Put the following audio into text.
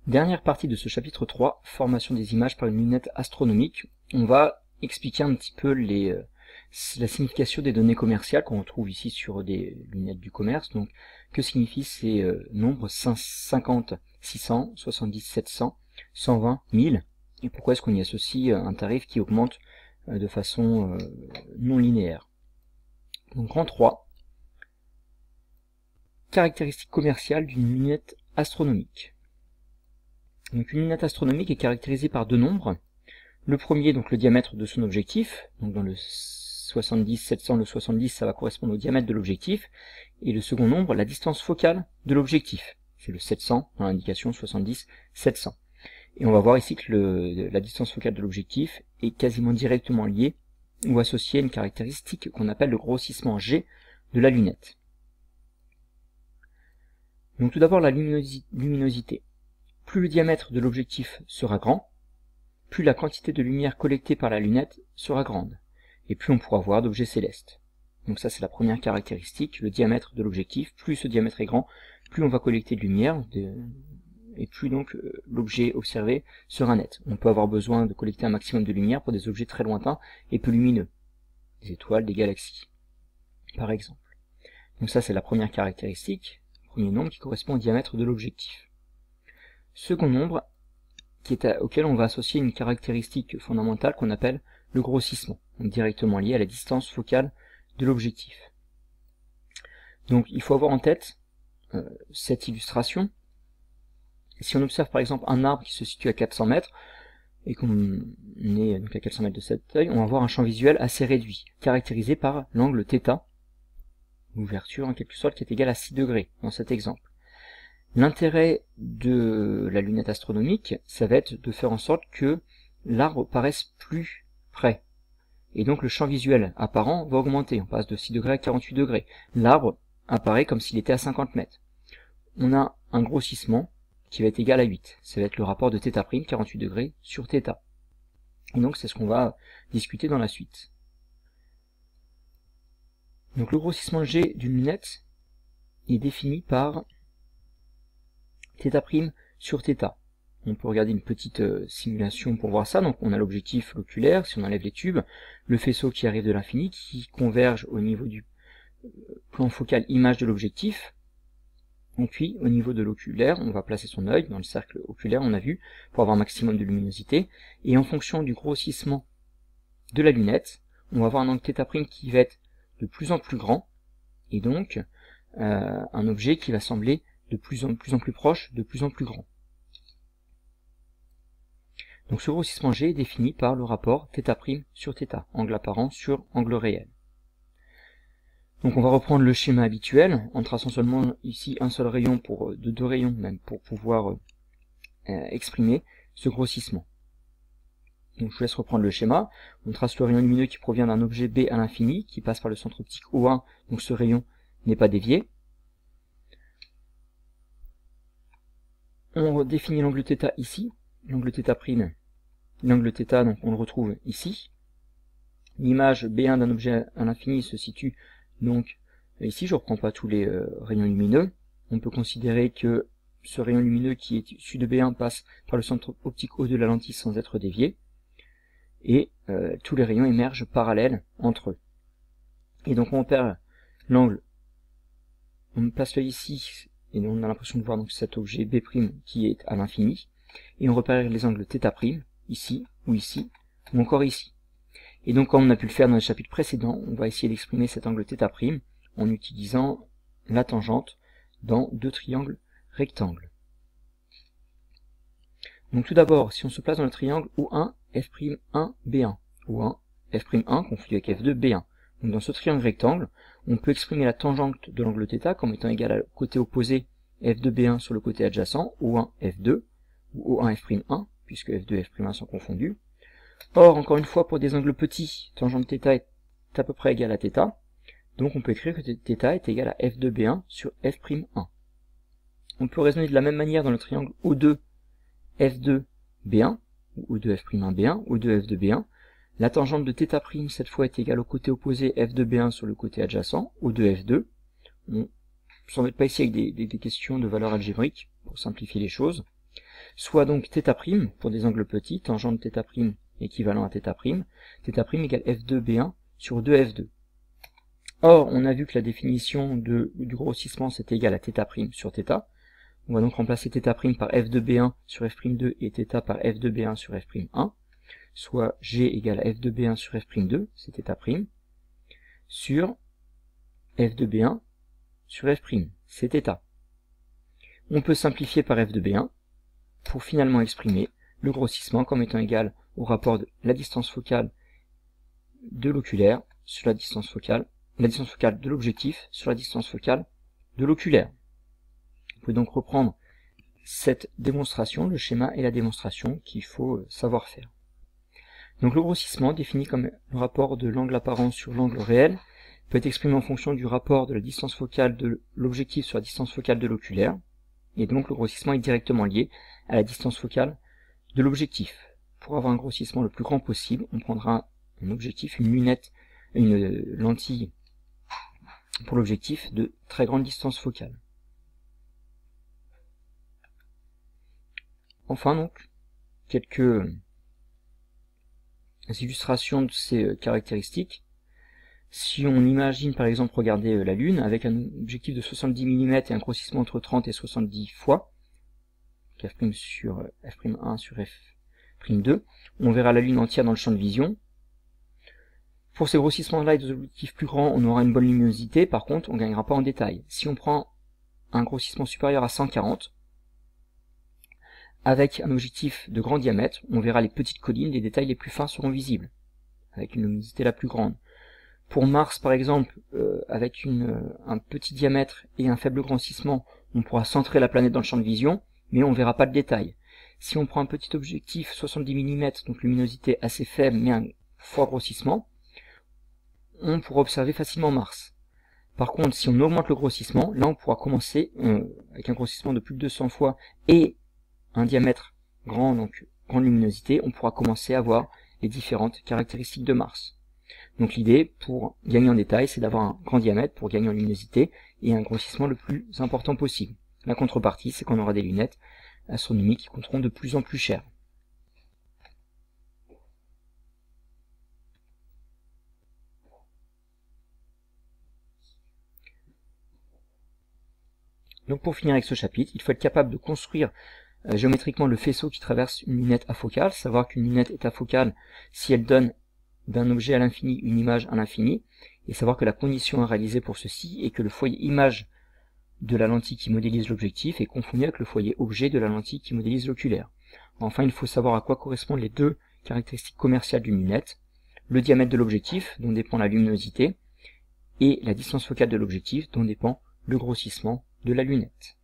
Dernière partie de ce chapitre 3, formation des images par une lunette astronomique. On va expliquer un petit peu la signification des données commerciales qu'on retrouve ici sur des lunettes du commerce. Donc, que signifient ces nombres 50, 600, 70, 700, 120, 1000 et pourquoi est-ce qu'on y associe un tarif qui augmente de façon non linéaire. Donc en 3, caractéristiques commerciales d'une lunette astronomique. Donc une lunette astronomique est caractérisée par deux nombres. Le premier, donc le diamètre de son objectif, donc dans le 70, 700, le 70, ça va correspondre au diamètre de l'objectif, et le second nombre, la distance focale de l'objectif. C'est le 700 dans l'indication 70, 700. Et on va voir ici que la distance focale de l'objectif est quasiment directement liée ou associée à une caractéristique qu'on appelle le grossissement G de la lunette. Donc tout d'abord la luminosité. Plus le diamètre de l'objectif sera grand, plus la quantité de lumière collectée par la lunette sera grande, et plus on pourra voir d'objets célestes. Donc ça c'est la première caractéristique, le diamètre de l'objectif. Plus ce diamètre est grand, plus on va collecter de lumière, et plus donc l'objet observé sera net. On peut avoir besoin de collecter un maximum de lumière pour des objets très lointains et peu lumineux, des étoiles, des galaxies, par exemple. Donc ça c'est la première caractéristique, le premier nombre qui correspond au diamètre de l'objectif. Second nombre, auquel on va associer une caractéristique fondamentale qu'on appelle le grossissement, donc directement lié à la distance focale de l'objectif. Donc il faut avoir en tête cette illustration. Si on observe par exemple un arbre qui se situe à 400 mètres, et qu'on est donc à 400 mètres de cet œil, on va avoir un champ visuel assez réduit, caractérisé par l'angle θ, l'ouverture en quelque sorte qui est égale à 6 degrés dans cet exemple. L'intérêt de la lunette astronomique, ça va être de faire en sorte que l'arbre paraisse plus près. Et donc le champ visuel apparent va augmenter, on passe de 6 degrés à 48 degrés. L'arbre apparaît comme s'il était à 50 mètres. On a un grossissement qui va être égal à 8. Ça va être le rapport de θ', 48 degrés sur θ. Et donc c'est ce qu'on va discuter dans la suite. Donc le grossissement G d'une lunette est défini par θ' sur θ. On peut regarder une petite simulation pour voir ça. Donc on a l'objectif l'oculaire, si on enlève les tubes, le faisceau qui arrive de l'infini, qui converge au niveau du plan focal image de l'objectif. Et puis au niveau de l'oculaire, on va placer son œil dans le cercle oculaire, on a vu, pour avoir un maximum de luminosité. Et en fonction du grossissement de la lunette, on va avoir un angle θ' qui va être de plus en plus grand, et donc un objet qui va sembler de plus en plus proche, de plus en plus grand. Donc ce grossissement G est défini par le rapport θ' sur θ, angle apparent sur angle réel. Donc on va reprendre le schéma habituel, en traçant seulement ici un seul rayon, deux rayons même, pour pouvoir exprimer ce grossissement. Donc je vous laisse reprendre le schéma. On trace le rayon lumineux qui provient d'un objet B à l'infini, qui passe par le centre optique O1, donc ce rayon n'est pas dévié. On définit l'angle θ ici, l'angle θ', l'angle θ, donc on le retrouve ici. L'image B1 d'un objet à l'infini se situe donc ici, je ne reprends pas tous les rayons lumineux. On peut considérer que ce rayon lumineux qui est issu de B1 passe par le centre optique O de la lentille sans être dévié. Et tous les rayons émergent parallèles entre eux. Et donc on repère l'angle, on place l'œil ici, et on a l'impression de voir donc cet objet B' qui est à l'infini, et on repère les angles θ', ici, ou encore ici. Et donc comme on a pu le faire dans le chapitre précédent, on va essayer d'exprimer cet angle θ' en utilisant la tangente dans deux triangles rectangles. Donc tout d'abord, si on se place dans le triangle O1, F'1, B1, O1, F'1 conflit avec F2, B1. Donc dans ce triangle rectangle, on peut exprimer la tangente de l'angle θ comme étant égale au côté opposé F2, B1 sur le côté adjacent, O1, F2, ou O1, F'1, puisque F2 et F'1 sont confondus. Or, encore une fois, pour des angles petits, tangente θ est à peu près égale à θ, donc on peut écrire que θ est égal à F2B1 sur F'1. On peut raisonner de la même manière dans le triangle O2, F2B1, ou O2F'1B1, ou O2F2B1. La tangente de θ' cette fois est égale au côté opposé F2B1 sur le côté adjacent, O2F2. On ne s'embête pas ici avec des questions de valeurs algébriques, pour simplifier les choses. soit donc θ' pour des angles petits, tangente θ' équivalent à θ', θ' égale f2b1 sur 2f2. Or, on a vu que la définition du grossissement c'était égal à θ' sur θ. On va donc remplacer θ' par f2b1 sur f'2 et θ par f2b1 sur f'1, soit g égale à f2b1 sur f'2, c'est θ', sur f2b1 sur f', c'est θ. On peut simplifier par f2b1 pour finalement exprimer le grossissement comme étant égal au rapport de la distance focale de l'oculaire sur la distance focale de l'objectif sur la distance focale de l'oculaire. On peut donc reprendre cette démonstration, le schéma et la démonstration qu'il faut savoir faire. Donc le grossissement, défini comme le rapport de l'angle apparent sur l'angle réel, peut être exprimé en fonction du rapport de la distance focale de l'objectif sur la distance focale de l'oculaire, et donc le grossissement est directement lié à la distance focale de l'objectif. Pour avoir un grossissement le plus grand possible, on prendra un objectif, une lunette, une lentille pour l'objectif de très grande distance focale. Enfin donc, quelques illustrations de ces caractéristiques. Si on imagine par exemple regarder la Lune avec un objectif de 70 mm et un grossissement entre 30 et 70 fois, f' sur f'1 sur f'2, on verra la Lune entière dans le champ de vision. Pour ces grossissements-là et des objectifs plus grands, on aura une bonne luminosité, par contre on ne gagnera pas en détail. Si on prend un grossissement supérieur à 140, avec un objectif de grand diamètre, on verra les petites collines, les détails les plus fins seront visibles, avec une luminosité la plus grande. Pour Mars par exemple, avec un petit diamètre et un faible grossissement, on pourra centrer la planète dans le champ de vision, mais on ne verra pas le détail. Si on prend un petit objectif 70 mm, donc luminosité assez faible mais un fort grossissement, on pourra observer facilement Mars. Par contre, si on augmente le grossissement, là on pourra commencer, avec un grossissement de plus de 200 fois et un diamètre grand, donc grande luminosité, on pourra commencer à voir les différentes caractéristiques de Mars. Donc l'idée, pour gagner en détail, c'est d'avoir un grand diamètre pour gagner en luminosité et un grossissement le plus important possible. La contrepartie, c'est qu'on aura des lunettes astronomiques qui coûteront de plus en plus cher. Donc pour finir avec ce chapitre, il faut être capable de construire géométriquement le faisceau qui traverse une lunette afocale, savoir qu'une lunette est afocale si elle donne d'un objet à l'infini une image à l'infini, et savoir que la condition à réaliser pour ceci est que le foyer image de la lentille qui modélise l'objectif est confondu avec le foyer objet de la lentille qui modélise l'oculaire. Enfin, il faut savoir à quoi correspondent les deux caractéristiques commerciales d'une lunette, le diamètre de l'objectif, dont dépend la luminosité, et la distance focale de l'objectif, dont dépend le grossissement de la lunette.